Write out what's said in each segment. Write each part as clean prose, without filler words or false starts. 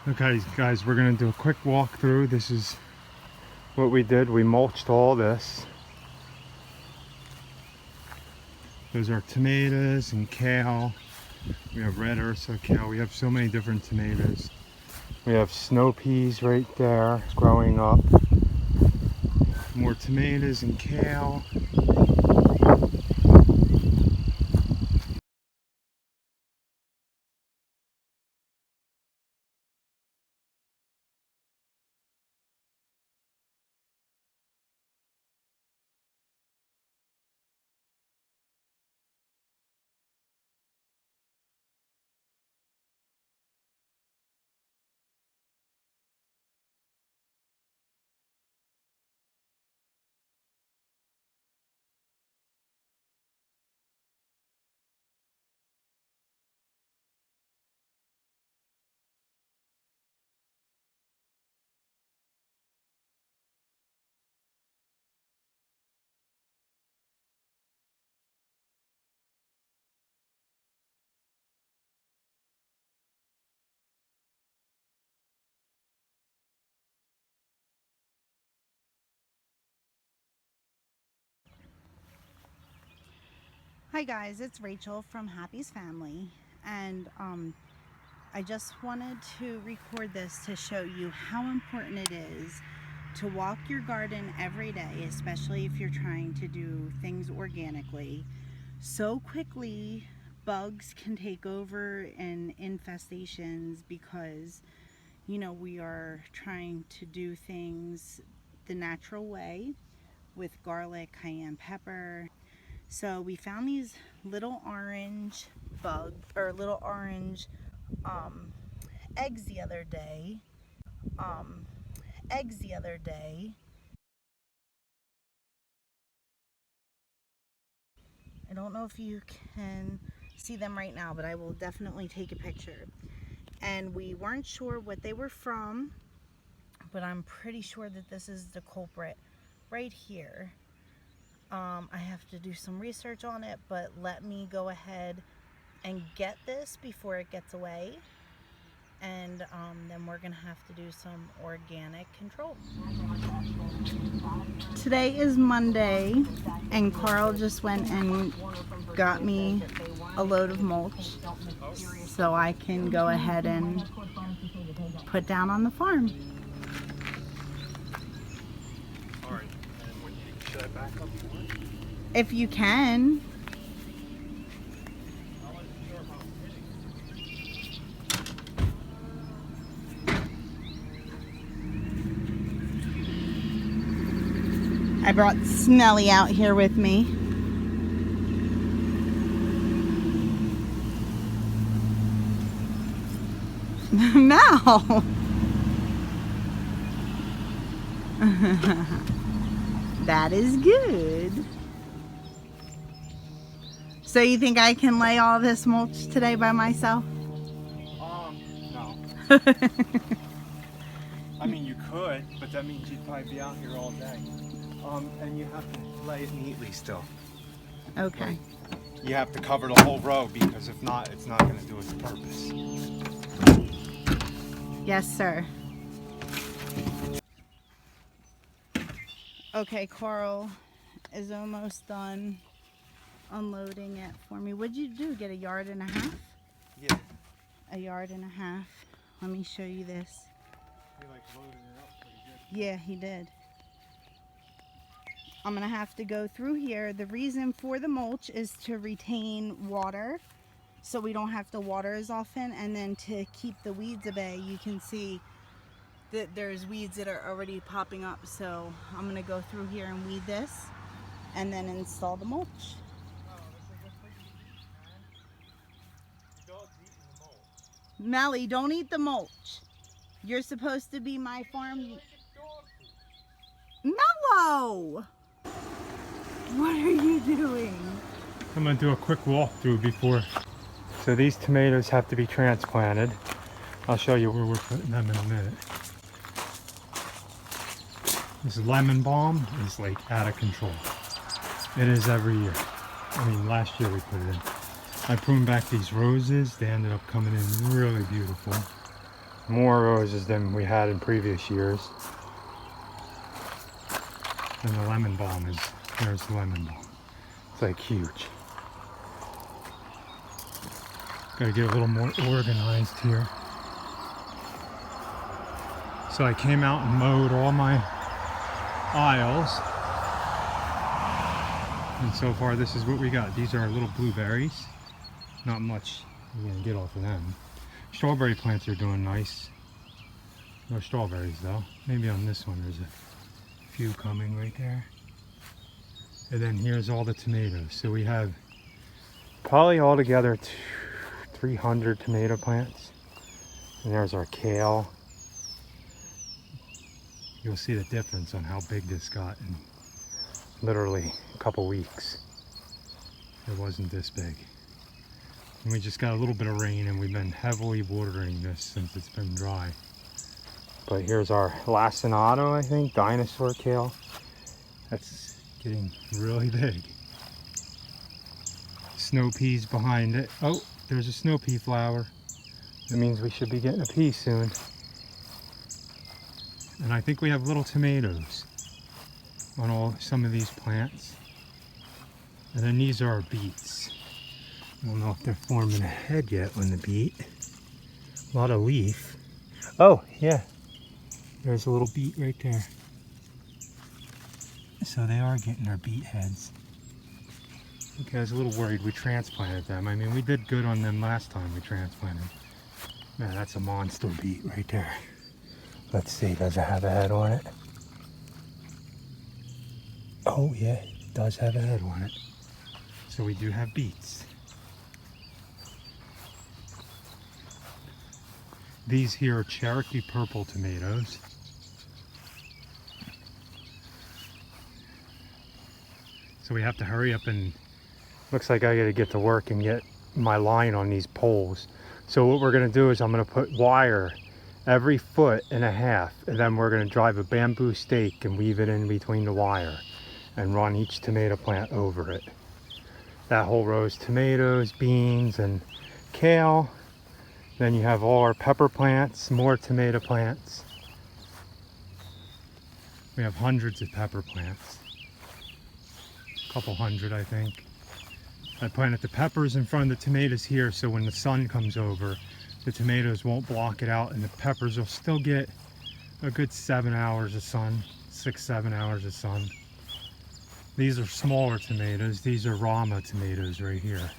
Okay guys, we're gonna do a quick walkthrough. This is what we did. We mulched all this. Those are tomatoes and kale. We have red ursa kale. We have so many different tomatoes. We have snow peas right there growing up. More tomatoes and kale. Hi guys, it's Rachel from Happy's Family, and I just wanted to record this to show you how important it is to walk your garden every day, especially if you're trying to do things organically. So quickly bugs can take over and infestations because we are trying to do things the natural way with garlic, cayenne pepper. So we found these little orange little orange um, eggs the other day. Um, eggs the other day. I don't know if you can see them right now, but I will definitely take a picture. And we weren't sure what they were from, but I'm pretty sure that this is the culprit right here. I have to do some research on it, but let me go ahead and get this before it gets away, and then we're gonna have to do some organic control. Today is Monday, and Carl just went and got me a load of mulch so I can go ahead and put down on the farm. Alright, and should I back up more? If you can. I brought Smelly out here with me. No. That is good. So you think I can lay all this mulch today by myself? No. I mean, you could, but that means you'd probably be out here all day. And you have to lay it neatly still. Okay. You have to cover the whole row, because if not, it's not going to do its purpose. Yes, sir. Okay, Carl is almost done unloading it for me. What'd you do? Get a yard and a half? Yeah. A yard and a half. Let me show you this. He like loaded it up pretty good. Yeah, he did. I'm gonna have to go through here. The reason for the mulch is to retain water so we don't have to water as often, and then to keep the weeds at bay. You can see that there's weeds that are already popping up, so I'm gonna go through here and weed this and then install the mulch. Melly, don't eat the mulch. You're supposed to be my farm. Mello! What are you doing? I'm going to do a quick walkthrough before. So these tomatoes have to be transplanted. I'll show you where we're putting them in a minute. This lemon balm is like out of control. It is every year. I mean, last year we put it in. I pruned back these roses. They ended up coming in really beautiful. More roses than we had in previous years. And the lemon balm is, there's the lemon balm. It's like huge. Gotta get a little more organized here. So I came out and mowed all my aisles. And so far this is what we got. These are little blueberries. Not much you're gonna get off of them. Strawberry plants are doing nice. No strawberries though. Maybe on this one there's a few coming right there. And then here's all the tomatoes. So we have probably altogether 300 tomato plants. And there's our kale. You'll see the difference on how big this got in literally a couple weeks. It wasn't this big. And we just got a little bit of rain and we've been heavily watering this since it's been dry. But here's our lacinato, I think, dinosaur kale. That's getting really big. Snow peas behind it. Oh, there's a snow pea flower. That means we should be getting a pea soon. And I think we have little tomatoes on some of these plants. And then these are our beets. I don't know if they're forming a head yet on the beet. A lot of leaf. Oh, yeah. There's a little beet right there. So they are getting their beet heads. Okay, I was a little worried we transplanted them. I mean, we did good on them last time we transplanted. Man, that's a monster beet right there. Let's see, does it have a head on it? Oh yeah, it does have a head on it. So we do have beets. These here are Cherokee purple tomatoes. So we have to hurry up and looks like I gotta get to work and get my line on these poles. So what we're gonna do is I'm gonna put wire every 1.5 feet, and then we're gonna drive a bamboo stake and weave it in between the wire and run each tomato plant over it. That whole row is tomatoes, beans, and kale. Then you have all our pepper plants, more tomato plants. We have hundreds of pepper plants. A couple hundred, I think. I planted the peppers in front of the tomatoes here, so when the sun comes over, the tomatoes won't block it out, and the peppers will still get a good 7 hours of sun, 6-7 hours of sun. These are smaller tomatoes. These are Rama tomatoes right here.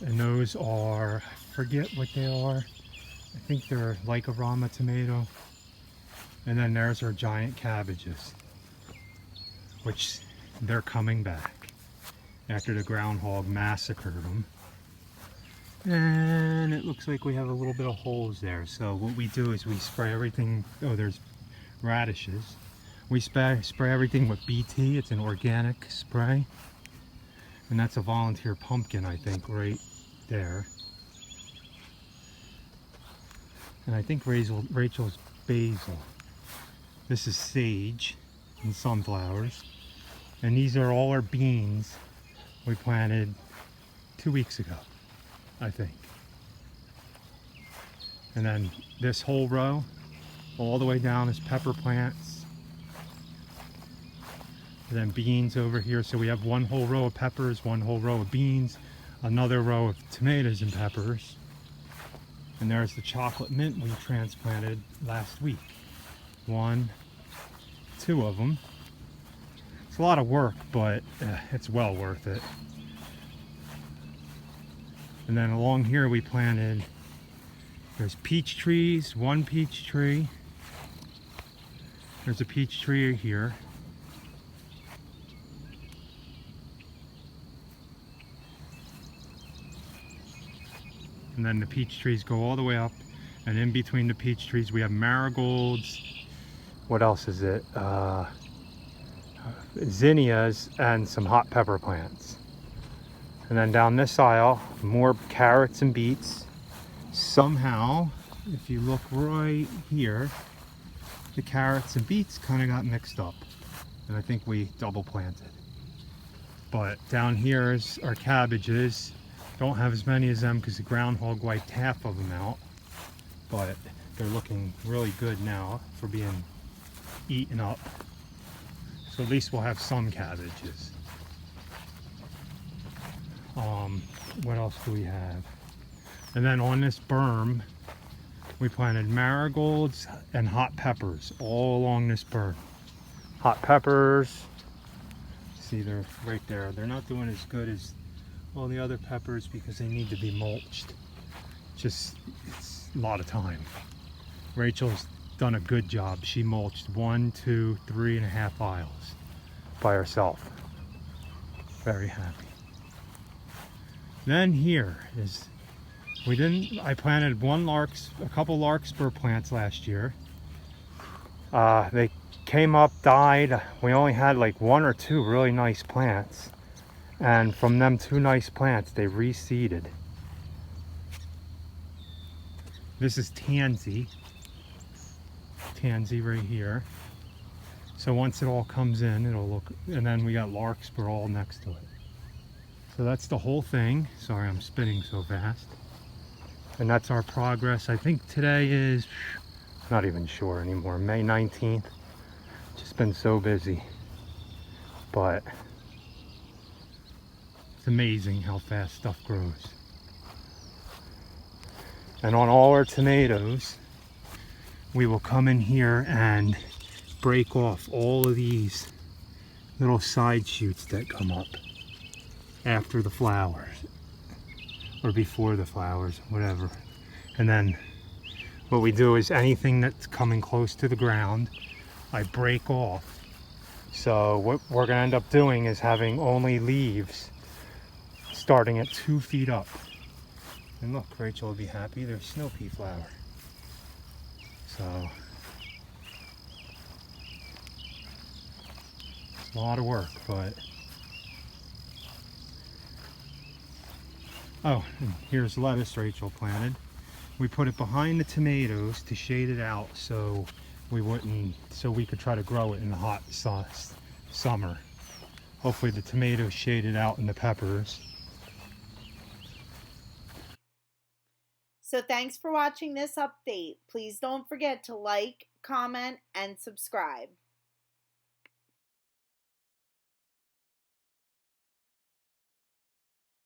And those are, I forget what they are. I think they're like a Rama tomato. And then there's our giant cabbages, which they're coming back after the groundhog massacred them. And it looks like we have a little bit of holes there. So what we do is we spray everything. Oh, there's radishes. We spray everything with BT. It's an organic spray. And that's a volunteer pumpkin, I think, right there. And I think Rachel's basil. This is sage and sunflowers. And these are all our beans we planted 2 weeks ago, I think. And then this whole row, all the way down, is pepper plants. And then beans over here. So we have one whole row of peppers, one whole row of beans, another row of tomatoes and peppers. And there's the chocolate mint we transplanted last week. 1, 2 of them. It's a lot of work, but it's well worth it. And then along here we planted, there's peach trees, 1 peach tree. There's a peach tree here. And then the peach trees go all the way up, and in between the peach trees we have marigolds. What else is it? Zinnias and some hot pepper plants. And then down this aisle, more carrots and beets. Somehow, if you look right here, the carrots and beets kind of got mixed up. And I think we double planted. But down here is our cabbages. Don't have as many as them because the groundhog wiped half of them out. but they're looking really good now for being eaten up. So at least we'll have some cabbages. What else do we have? And then on this berm, we planted marigolds and hot peppers all along this berm. Hot peppers, see they're right there. They're not doing as good as all the other peppers because they need to be mulched. It's a lot of time. Rachel's done a good job. She mulched 1, 2, 3.5 aisles by herself. Very happy. Then here is, I planted a couple larkspur plants last year. They came up, died. We only had like 1 or 2 really nice plants. And from them 2 nice plants, they reseeded. This is tansy right here. So once it all comes in, it'll look, and then we got larkspur all next to it. So that's the whole thing. Sorry, I'm spinning so fast. And that's our progress. I think today is, not even sure anymore, May 19th. Just been so busy. But it's amazing how fast stuff grows. And on all our tomatoes, we will come in here and break off all of these little side shoots that come up after the flowers or before the flowers, whatever. And then what we do is anything that's coming close to the ground, I break off. So what we're gonna end up doing is having only leaves starting at 2 feet up. And look, Rachel will be happy, there's snow pea flower. So it's a lot of work, but oh, and here's lettuce Rachel planted. We put it behind the tomatoes to shade it out so we could try to grow it in the hot summer. Hopefully the tomatoes shaded out and the peppers. So thanks for watching this update. Please don't forget to like, comment, and subscribe.